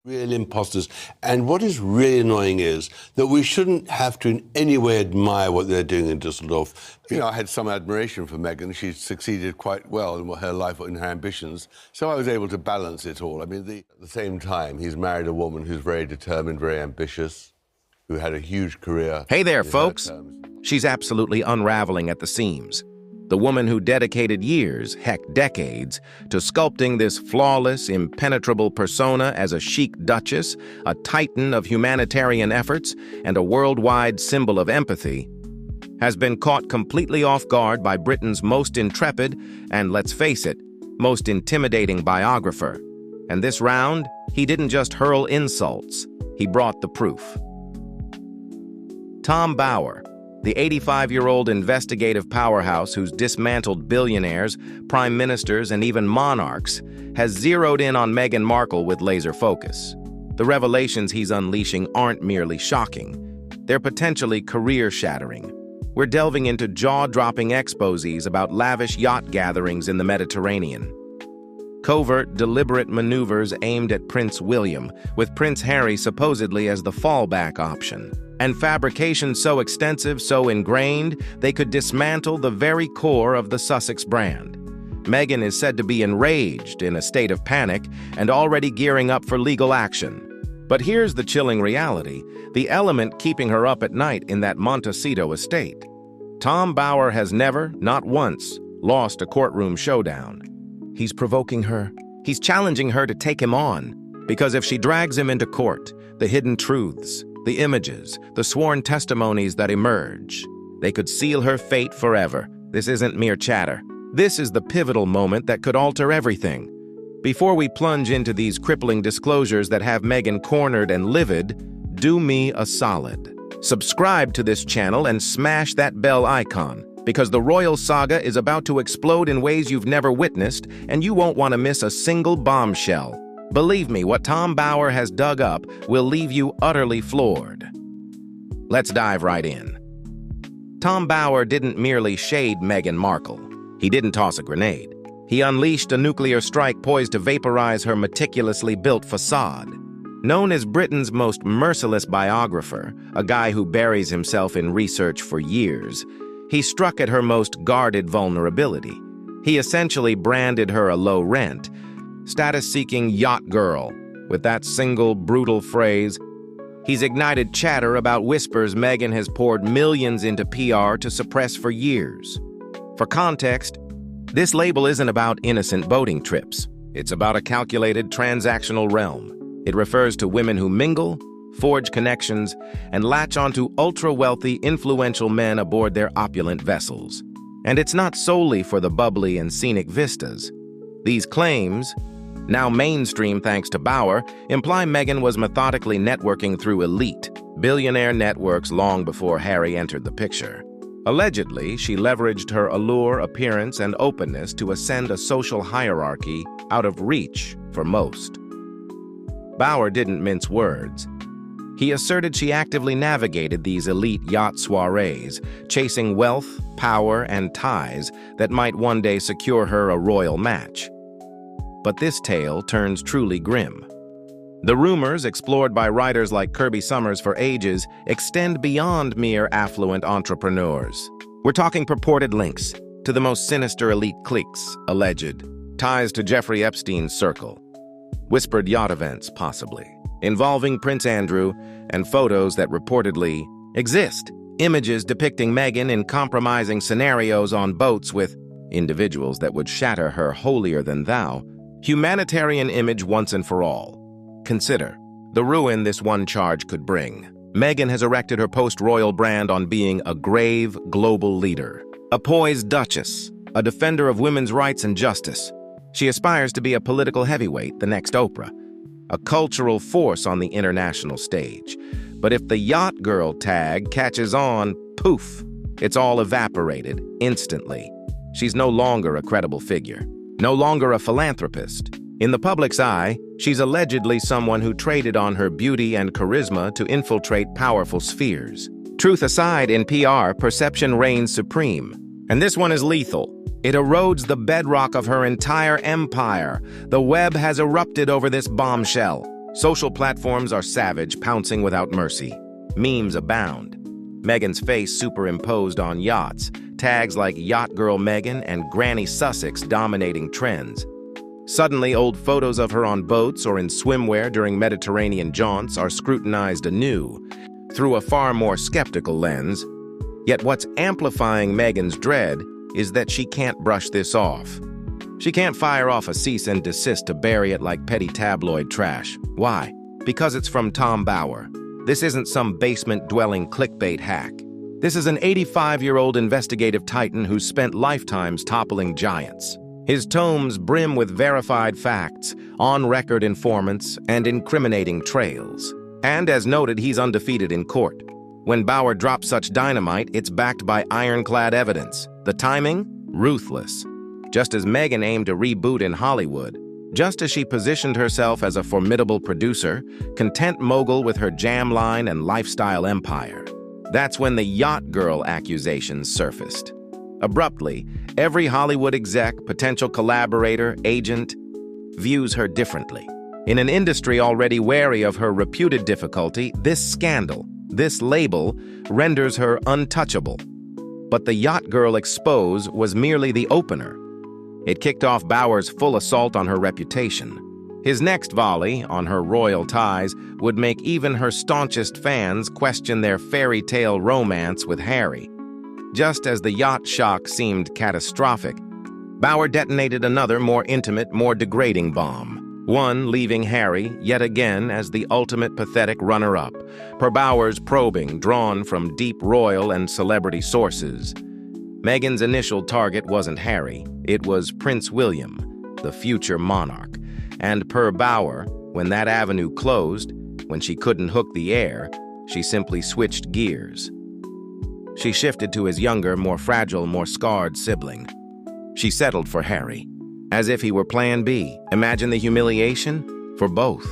Real imposters. And what is really annoying is that we shouldn't have to in any way admire what they're doing in Dusseldorf. You know, I had some admiration for Meghan. She succeeded quite well in her life and her ambitions. So I was able to balance it all. I mean, at the same time, he's married a woman who's very determined, very ambitious, who had a huge career. Hey there, folks. She's absolutely unraveling at the seams. The woman who dedicated years, heck decades, to sculpting this flawless, impenetrable persona as a chic duchess, a titan of humanitarian efforts, and a worldwide symbol of empathy, has been caught completely off guard by Britain's most intrepid and, let's face it, most intimidating biographer. And this round, he didn't just hurl insults, he brought the proof. Tom Bower, the 85-year-old investigative powerhouse who's dismantled billionaires, prime ministers, and even monarchs, has zeroed in on Meghan Markle with laser focus. The revelations he's unleashing aren't merely shocking. They're potentially career-shattering. We're delving into jaw-dropping exposés about lavish yacht gatherings in the Mediterranean. Covert, deliberate maneuvers aimed at Prince William, with Prince Harry supposedly as the fallback option. And fabrication so extensive, so ingrained, they could dismantle the very core of the Sussex brand. Meghan is said to be enraged, in a state of panic, and already gearing up for legal action. But here's the chilling reality, the element keeping her up at night in that Montecito estate. Tom Bower has never, not once, lost a courtroom showdown. He's provoking her. He's challenging her to take him on. Because if she drags him into court, the hidden truths, the images, the sworn testimonies that emerge, they could seal her fate forever. This isn't mere chatter. This is the pivotal moment that could alter everything. Before we plunge into these crippling disclosures that have Meghan cornered and livid, do me a solid. Subscribe to this channel and smash that bell icon, because the royal saga is about to explode in ways you've never witnessed, and you won't want to miss a single bombshell. Believe me, what Tom Bower has dug up will leave you utterly floored. Let's dive right in. Tom Bower didn't merely shade Meghan Markle. He didn't toss a grenade. He unleashed a nuclear strike poised to vaporize her meticulously built facade. Known as Britain's most merciless biographer, a guy who buries himself in research for years, he struck at her most guarded vulnerability. He essentially branded her a low-rent, status-seeking yacht girl. With that single brutal phrase, he's ignited chatter about whispers Meghan has poured millions into PR to suppress for years. For context, this label isn't about innocent boating trips. It's about a calculated transactional realm. It refers to women who mingle, forge connections, and latch onto ultra-wealthy, influential men aboard their opulent vessels. And it's not solely for the bubbly and scenic vistas. These claims, now mainstream thanks to Bower, imply Meghan was methodically networking through elite, billionaire networks long before Harry entered the picture. Allegedly, she leveraged her allure, appearance, and openness to ascend a social hierarchy out of reach for most. Bower didn't mince words. He asserted she actively navigated these elite yacht soirees, chasing wealth, power, and ties that might one day secure her a royal match. But this tale turns truly grim. The rumors, explored by writers like Kirby Summers for ages, extend beyond mere affluent entrepreneurs. We're talking purported links to the most sinister elite cliques, alleged, ties to Jeffrey Epstein's circle, whispered yacht events, possibly, involving Prince Andrew, and photos that reportedly exist, images depicting Meghan in compromising scenarios on boats with individuals that would shatter her holier-than-thou humanitarian image once and for all. Consider the ruin this one charge could bring. Meghan has erected her post-royal brand on being a grave global leader, a poised duchess, a defender of women's rights and justice. She aspires to be a political heavyweight, the next Oprah, a cultural force on the international stage. But if the yacht girl tag catches on, poof, it's all evaporated instantly. She's no longer a credible figure, no longer a philanthropist. In the public's eye, she's allegedly someone who traded on her beauty and charisma to infiltrate powerful spheres. Truth aside, in PR, perception reigns supreme. And this one is lethal. It erodes the bedrock of her entire empire. The web has erupted over this bombshell. Social platforms are savage, pouncing without mercy. Memes abound. Meghan's face superimposed on yachts, tags like Yacht Girl Meghan and Granny Sussex dominating trends. Suddenly, old photos of her on boats or in swimwear during Mediterranean jaunts are scrutinized anew, through a far more skeptical lens. Yet what's amplifying Meghan's dread is that she can't brush this off. She can't fire off a cease and desist to bury it like petty tabloid trash. Why? Because it's from Tom Bower. This isn't some basement-dwelling clickbait hack. This is an 85-year-old investigative titan who's spent lifetimes toppling giants. His tomes brim with verified facts, on-record informants, and incriminating trails. And as noted, he's undefeated in court. When Bower drops such dynamite, it's backed by ironclad evidence. The timing? Ruthless. Just as Meghan aimed to reboot in Hollywood, just as she positioned herself as a formidable producer, content mogul with her jam line and lifestyle empire. That's when the Yacht Girl accusations surfaced. Abruptly, every Hollywood exec, potential collaborator, agent, views her differently. In an industry already wary of her reputed difficulty, this scandal, this label, renders her untouchable. But the Yacht Girl expose was merely the opener. It kicked off Bower's full assault on her reputation. His next volley, on her royal ties, would make even her staunchest fans question their fairy tale romance with Harry. Just as the yacht shock seemed catastrophic, Bower detonated another, more intimate, more degrading bomb. One leaving Harry, yet again, as the ultimate pathetic runner-up, per Bower's probing drawn from deep royal and celebrity sources. Meghan's initial target wasn't Harry, it was Prince William, the future monarch. And per Bower, when that avenue closed, when she couldn't hook the air, she simply switched gears. She shifted to his younger, more fragile, more scarred sibling. She settled for Harry, as if he were Plan B. Imagine the humiliation? For both.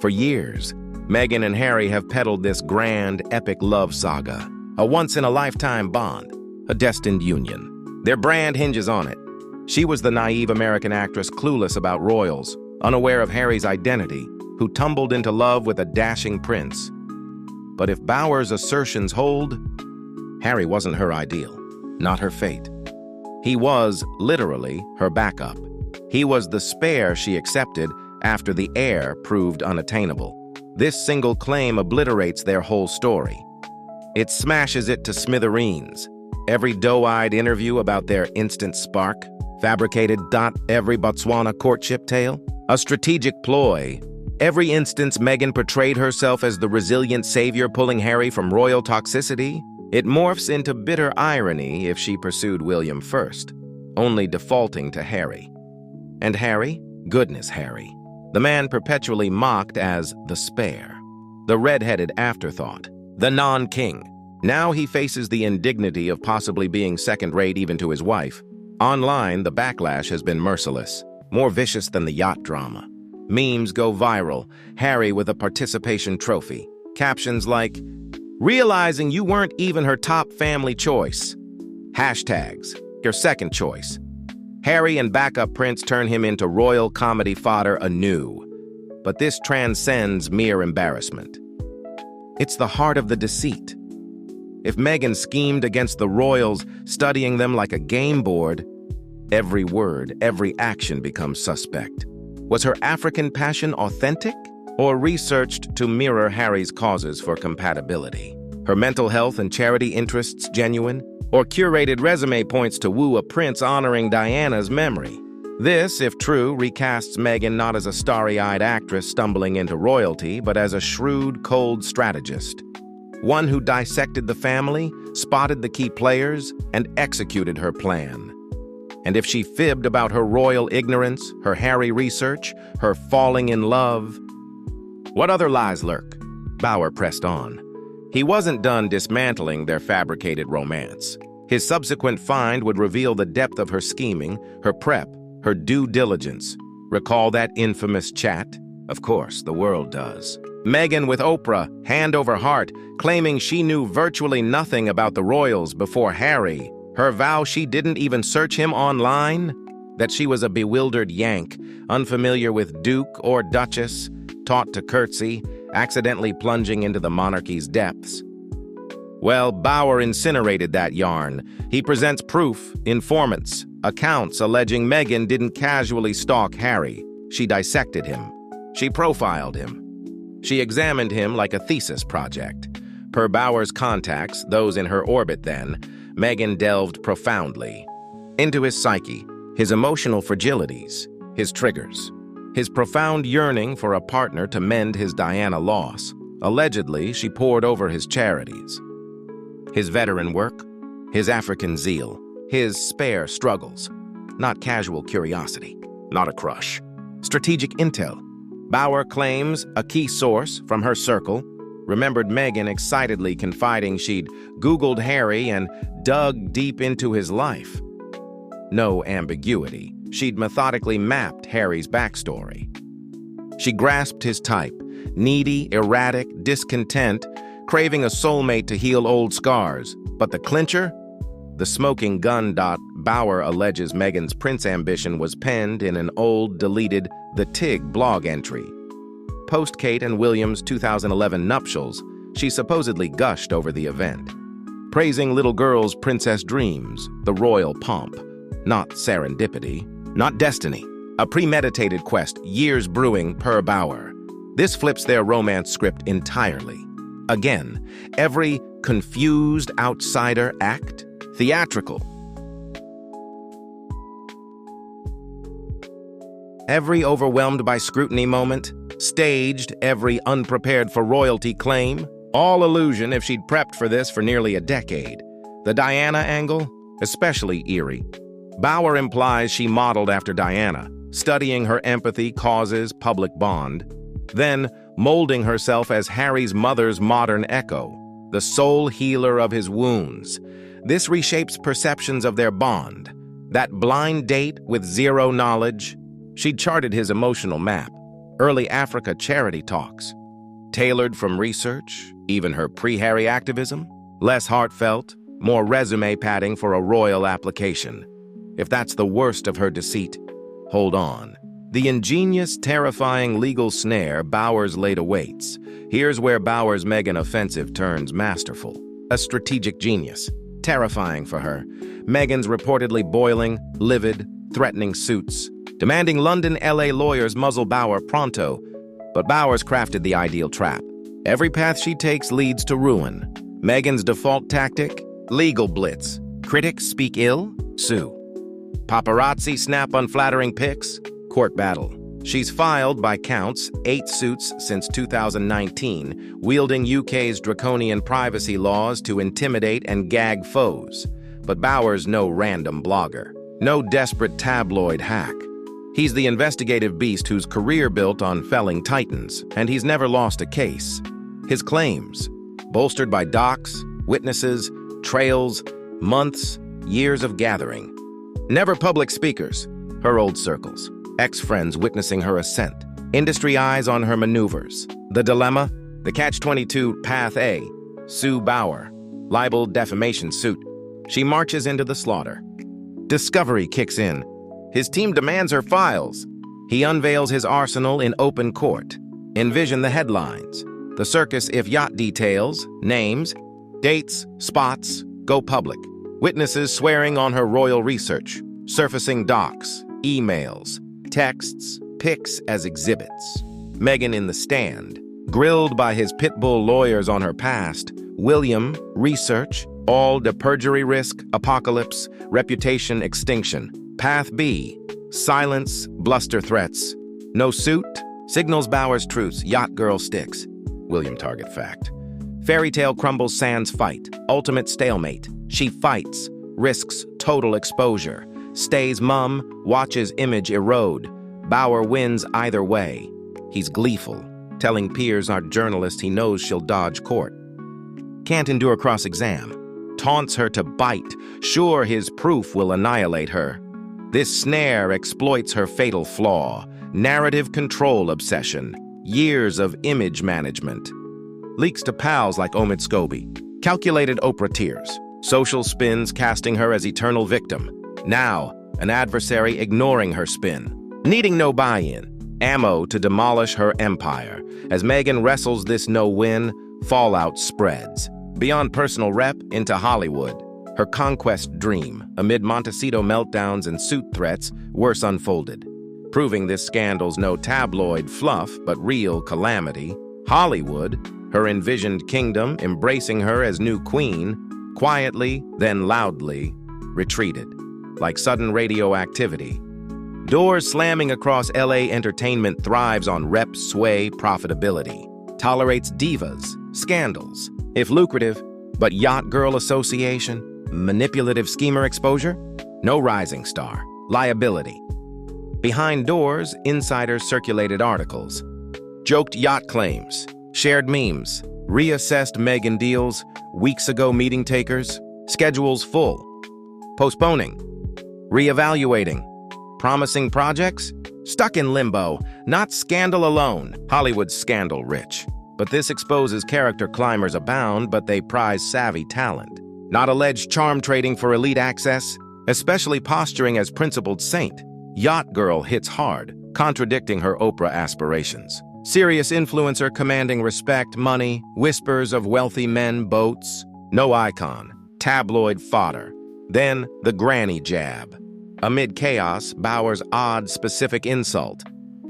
For years, Meghan and Harry have peddled this grand, epic love saga, a once-in-a-lifetime bond, a destined union. Their brand hinges on it. She was the naive American actress clueless about royals, unaware of Harry's identity, who tumbled into love with a dashing prince. But if Bower's assertions hold, Harry wasn't her ideal, not her fate. He was, literally, her backup. He was the spare she accepted after the heir proved unattainable. This single claim obliterates their whole story. It smashes it to smithereens. Every doe-eyed interview about their instant spark, fabricated. Every Botswana courtship tale, a strategic ploy. Every instance Meghan portrayed herself as the resilient savior pulling Harry from royal toxicity, it morphs into bitter irony if she pursued William first, only defaulting to Harry. And Harry? Goodness, Harry. The man perpetually mocked as the spare, the red-headed afterthought, the non-king. Now he faces the indignity of possibly being second-rate even to his wife. Online, the backlash has been merciless, more vicious than the yacht drama. Memes go viral, Harry with a participation trophy. Captions like, "Realizing you weren't even her top family choice." Hashtags, "Your second choice." Harry and backup prince turn him into royal comedy fodder anew. But this transcends mere embarrassment. It's the heart of the deceit. If Meghan schemed against the royals, studying them like a game board, every word, every action becomes suspect. Was her African passion authentic or researched to mirror Harry's causes for compatibility? Her mental health and charity interests genuine, or curated resume points to woo a prince honoring Diana's memory? This, if true, recasts Meghan not as a starry-eyed actress stumbling into royalty, but as a shrewd, cold strategist. One who dissected the family, spotted the key players, and executed her plan. And if she fibbed about her royal ignorance, her Harry research, her falling in love, what other lies lurk? Bower pressed on. He wasn't done dismantling their fabricated romance. His subsequent find would reveal the depth of her scheming, her prep, her due diligence. Recall that infamous chat? Of course, the world does. Meghan with Oprah, hand over heart, claiming she knew virtually nothing about the royals before Harry. Her vow she didn't even search him online? That she was a bewildered Yank, unfamiliar with Duke or Duchess? taught to curtsy, accidentally plunging into the monarchy's depths. Well, Bauer incinerated that yarn. He presents proof, informants, accounts alleging Meghan didn't casually stalk Harry. She dissected him. She profiled him. She examined him like a thesis project. Per Bauer's contacts, those in her orbit then, Meghan delved profoundly into his psyche, his emotional fragilities, his triggers, his profound yearning for a partner to mend his Diana loss. Allegedly, she pored over his charities, his veteran work, his African zeal, his spare struggles. Not casual curiosity, not a crush. Strategic intel. Bauer claims a key source from her circle remembered Meghan excitedly confiding she'd Googled Harry and dug deep into his life. No ambiguity. She'd methodically mapped Harry's backstory. She grasped his type, needy, erratic, discontent, craving a soulmate to heal old scars. But the clincher? The smoking gun. Bauer alleges Meghan's prince ambition was penned in an old, deleted The Tig blog entry. Post-Kate and William's 2011 nuptials, she supposedly gushed over the event, praising little girl's princess dreams, the royal pomp. Not serendipity, not destiny. A premeditated quest, years brewing per Bauer. This flips their romance script entirely. Again, every confused outsider act, theatrical. Every overwhelmed by scrutiny moment, staged, every unprepared for royalty claim, all illusion if she'd prepped for this for nearly a decade. The Diana angle, especially eerie. Bauer implies she modeled after Diana, studying her empathy, causes, public bond, then molding herself as Harry's mother's modern echo, the sole healer of his wounds. This reshapes perceptions of their bond. That blind date with zero knowledge. She'd charted his emotional map, early Africa charity talks, tailored from research, even her pre-Harry activism, less heartfelt, more resume padding for a royal application. If that's the worst of her deceit, hold on. The ingenious, terrifying legal snare Bauer's laid awaits. Here's where Bauer's Meghan offensive turns masterful. A strategic genius. Terrifying for her. Meghan's reportedly boiling, livid, threatening suits, demanding London, LA lawyers muzzle Bauer pronto. But Bauer's crafted the ideal trap. Every path she takes leads to ruin. Meghan's default tactic? Legal blitz. Critics speak ill? Sue. Paparazzi snap unflattering pics? Court battle. She's filed, by counts, 8 suits since 2019, wielding UK's draconian privacy laws to intimidate and gag foes. But Bauer's no random blogger, no desperate tabloid hack. He's the investigative beast whose career built on felling titans, and he's never lost a case. His claims, bolstered by docs, witnesses, trails, months, years of gathering. Never public speakers, her old circles. Ex-friends witnessing her ascent, industry eyes on her maneuvers. The dilemma? The catch-22 Path A, Sue Bauer, libel defamation suit. She marches into the slaughter. Discovery kicks in. His team demands her files. He unveils his arsenal in open court. Envision the headlines. The circus if Yacht details, names, dates, spots, go public. Witnesses swearing on her royal research, surfacing docs, emails, texts, pics as exhibits. Meghan in the stand, grilled by his pitbull lawyers on her past. William, research, all the perjury risk, apocalypse, reputation extinction. Path B, silence, bluster threats. No suit, signals Bauer's truce, yacht girl sticks. William target fact. Fairy tale crumbles sans fight, ultimate stalemate. She fights, risks total exposure. Stays mum, watches image erode. Bauer wins either way. He's gleeful, telling peers aren't journalists he knows she'll dodge court. Can't endure cross-exam. Taunts her to bite, sure his proof will annihilate her. This snare exploits her fatal flaw, narrative control obsession, years of image management. Leaks to pals like Omid Scobie. Calculated Oprah tears. Social spins casting her as eternal victim. Now, an adversary ignoring her spin, needing no buy-in. ammo to demolish her empire. As Meghan wrestles this no-win, fallout spreads. Beyond personal rep into Hollywood. Her conquest dream, amid Montecito meltdowns and suit threats, worse unfolded. Proving this scandal's no tabloid fluff, but real calamity, Hollywood, her envisioned kingdom embracing her as new queen, quietly, then loudly, retreated, like sudden radioactivity. Doors slamming across LA entertainment thrives on rep, sway, profitability. Tolerates divas, scandals, if lucrative, but yacht girl association, manipulative schemer exposure? No rising star, liability. Behind doors, insiders circulated articles. Joked yacht claims, shared memes, reassessed Meghan deals, weeks ago meeting takers, schedules full. Postponing, reevaluating, promising projects, stuck in limbo, not scandal alone, Hollywood's scandal rich. But this exposes character climbers abound, but they prize savvy talent. Not alleged charm trading for elite access, especially posturing as principled saint. Yacht girl hits hard, contradicting her Oprah aspirations. Serious influencer commanding respect, money, whispers of wealthy men, boats. No icon, tabloid fodder. Then the granny jab. Amid chaos, Bauer's odd specific insult.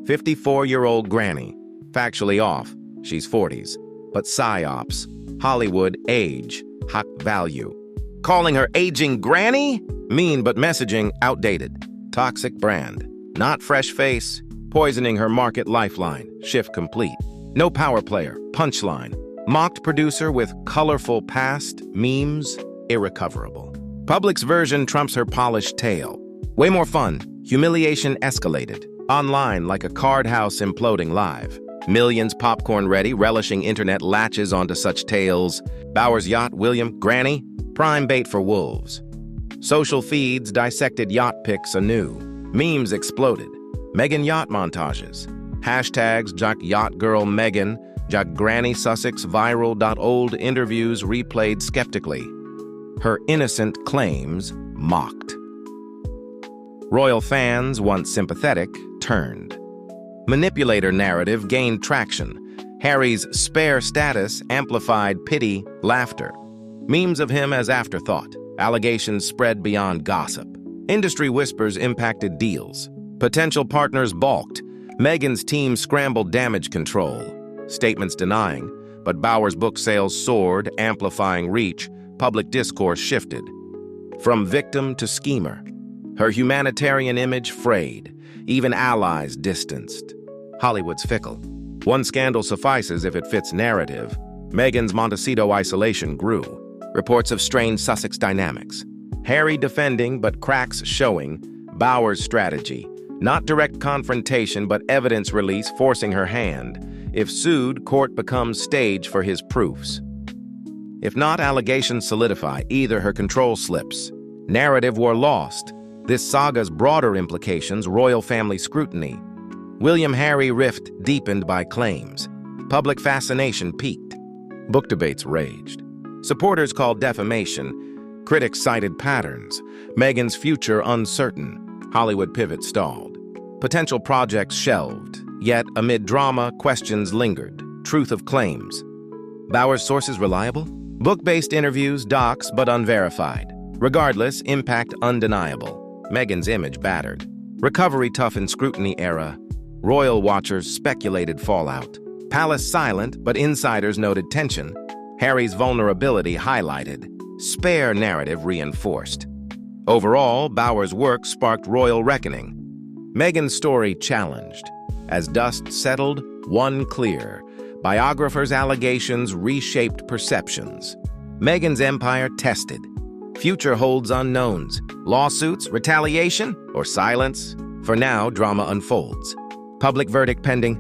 54-year-old granny, factually off. She's 40s, but psyops, Hollywood age, hot value. Calling her aging granny? Mean but messaging outdated. Toxic brand. Not fresh face. Poisoning her market lifeline. Shift complete. No power player. Punchline. Mocked producer with colorful past. Memes. Irrecoverable. Public's version trumps her polished tale. Way more fun. Humiliation escalated. Online like a card house imploding live. Millions popcorn ready, relishing internet latches onto such tales. Bauer's yacht, William, granny, prime bait for wolves. Social feeds dissected yacht pics anew. Memes exploded. Meghan yacht montages. Hashtags Jack Yacht Girl Meghan, Jack Granny Sussex viral. Old interviews replayed skeptically. Her innocent claims mocked. Royal fans, once sympathetic, turned. Manipulator narrative gained traction. Harry's spare status amplified pity, laughter. Memes of him as afterthought. Allegations spread beyond gossip. Industry whispers impacted deals. Potential partners balked. Meghan's team scrambled damage control. Statements denying, but Bauer's book sales soared, amplifying reach. Public discourse shifted. From victim to schemer. Her humanitarian image frayed. Even allies distanced. Hollywood's fickle. One scandal suffices if it fits narrative. Meghan's Montecito isolation grew. Reports of strained Sussex dynamics. Harry defending but cracks showing. Bauer's strategy. Not direct confrontation but evidence release forcing her hand. If sued, court becomes stage for his proofs. If not, allegations solidify. Either her control slips. Narrative war lost. This saga's broader implications, royal family scrutiny. William-Harry rift deepened by claims. Public fascination peaked. Book debates raged. Supporters called defamation. Critics cited patterns. Meghan's future uncertain. Hollywood pivot stalled. Potential projects shelved. Yet, amid drama, questions lingered. Truth of claims. Bauer's sources reliable? Book-based interviews, docs, but unverified. Regardless, impact undeniable. Meghan's image battered. Recovery tough in scrutiny era. Royal watchers speculated fallout. Palace silent, but insiders noted tension. Harry's vulnerability highlighted. Spare narrative reinforced. Overall, Bauer's work sparked royal reckoning. Meghan's story challenged. As dust settled, one clear. Biographers' allegations reshaped perceptions. Meghan's empire tested. Future holds unknowns. Lawsuits, retaliation, or silence? For now, drama unfolds. Public verdict pending.